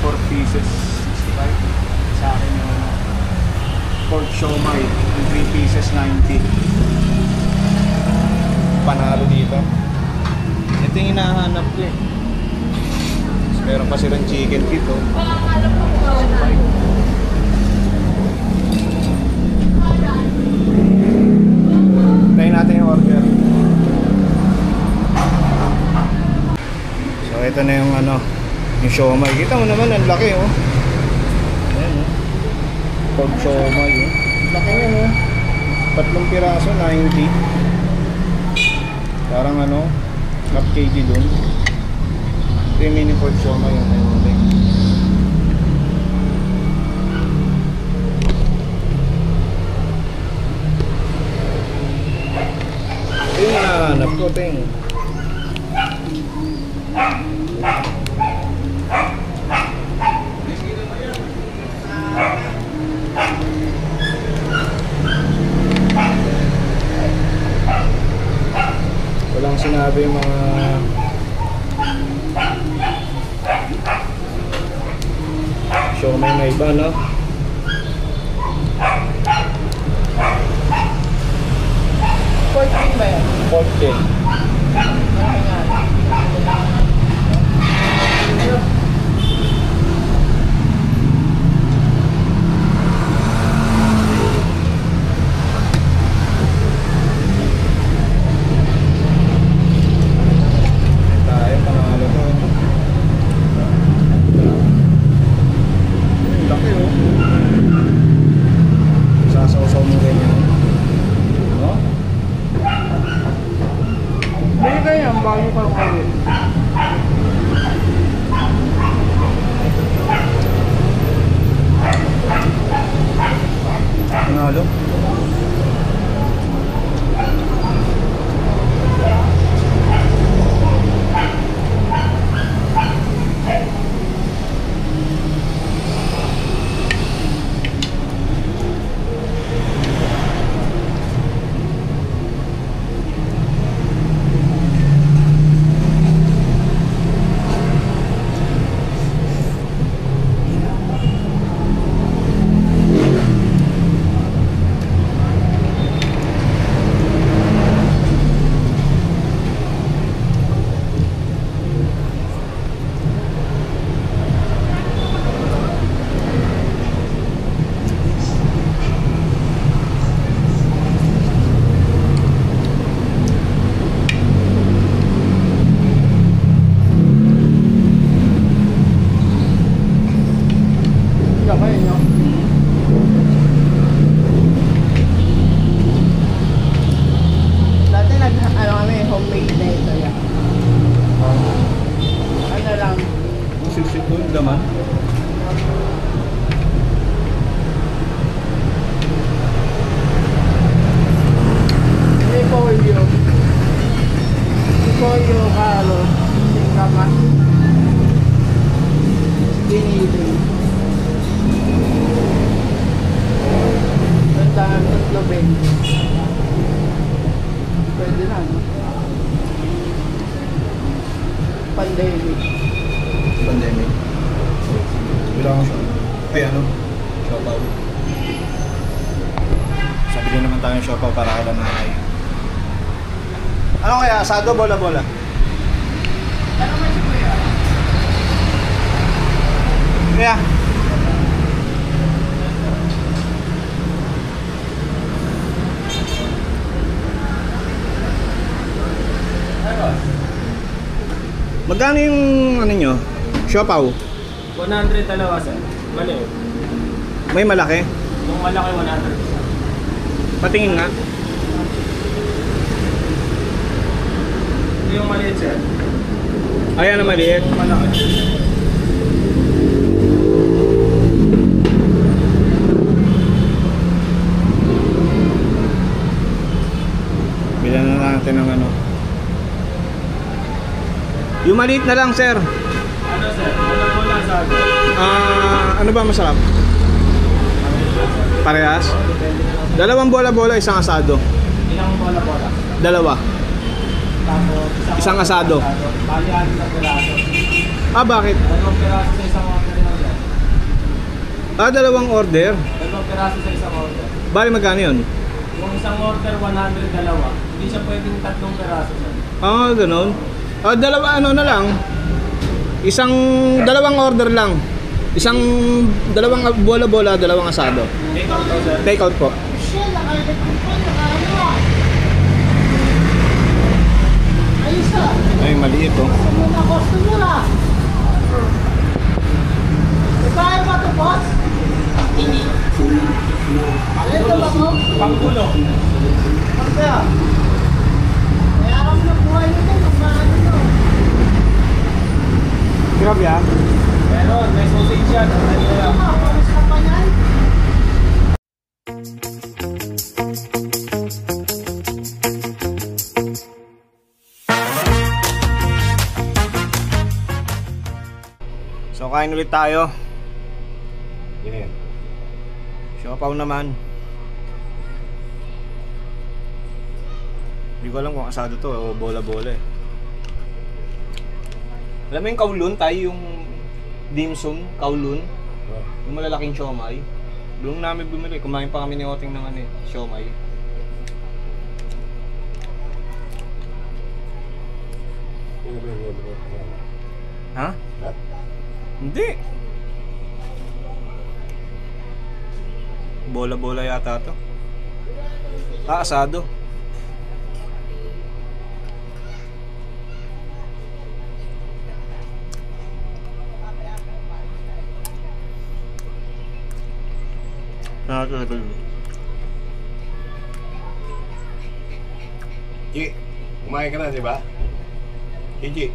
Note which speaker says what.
Speaker 1: 4 pieces, 65. Sa akin yung pork siomai, yung 3 pieces, 90. Panalo dito. Ito yung hinahanap ko eh. Meron pa silang chicken dito. 65. Tayo natin yung order. So ito na yung ano, yung siomai. Kita mo naman, ang laki oh. Ayan oh. Pork siomai oh. Laki yan oh. 3 piraso, 90. Parang ano, half kg dun. Ito yung mini pork siomai yung ayun. Ito yung hinahanap ko, ting. Walang sinabi yung mga siomai na iba, no?
Speaker 2: Pork king ba yan?
Speaker 1: Pork king. Tayo, panalo to. Laki oh. Sasaw-saw mo ganyan. No?
Speaker 2: Bili kayo yan, bago pa kayo.
Speaker 1: Panalo.
Speaker 2: Dati kami, homemade na ito yan. Ano lang,
Speaker 1: Siksik ko yung daman.
Speaker 2: repolyo. Repolyo, kalo, singkamas, giniling. Tandaan, tatlo ben. Pwede na, no? Pandemic.
Speaker 1: Pandemic. Bilang siya. Ay ano? Siopaw. Sabi din naman tayo ng siopaw para kala nanay. Ano kaya? Asado, bola-bola?
Speaker 2: Ano man si Kuya?
Speaker 1: Kaya? Magkano yung ano nyo? Siopaw?
Speaker 3: 100 dalawa sir. Maliit.
Speaker 1: May malaki?
Speaker 3: Yung malaki 100.
Speaker 1: Patingin nga.
Speaker 3: Yung maliit sir.
Speaker 1: Ayan na maliit.
Speaker 3: Yung malaki.
Speaker 1: Bilan na natin ng ano. Yung maliit na lang, sir.
Speaker 3: Ano sir? Wala sa akin.
Speaker 1: Ano ba masarap? Parehas? Dalawang bola-bola, isang asado.
Speaker 3: Ilang bola-bola.
Speaker 1: Dalawa.
Speaker 3: Tapos
Speaker 1: Isang asado.
Speaker 3: Bali, 6 na piraso.
Speaker 1: Ah, bakit?
Speaker 3: 2 piraso sa isang order lang sir.
Speaker 1: Ah, dalawang order.
Speaker 3: 2 piraso sa isang order.
Speaker 1: Bali magkano yun?
Speaker 3: Yung isang order, 100 dalawa. Hindi siya pwedeng 3 piraso, sir.
Speaker 1: Ah, ganun. Ah, dalawa ano na lang. Dalawang order lang. Dalawang bola-bola, dalawang asado.
Speaker 3: Take out daw, sir.
Speaker 1: Take out po.
Speaker 2: Shell, nakalagay ko pa, nakaano. Ayos ah.
Speaker 1: Ay, maliit oh.
Speaker 2: Sa mga customer ah. Kaya ba ito, boss? Hindi. Alin ito ba mo?
Speaker 3: Pangkulo.
Speaker 2: Kaya. Kaya kami na buhay nito, nung maano nyo.
Speaker 1: Grabe ah.
Speaker 3: Meron, may sausage yan. Ano lang.
Speaker 2: Paus ka pa yan?
Speaker 1: So kain ulit tayo. Yeah. Siopaw naman. Hindi ko alam kung asado to o bola-bola eh. Alam mo yung kaulun tayo, yung dim sum, kaulun. Yung malalaking siomay. Doon namin bumili. Kumain pa kami ni Oting ng ano eh, siomay. Ha? Hindi. Bola-bola yata to. Ah, asado. Nakakalagal.
Speaker 4: Ji, kumain ka na, di ba? Gigi.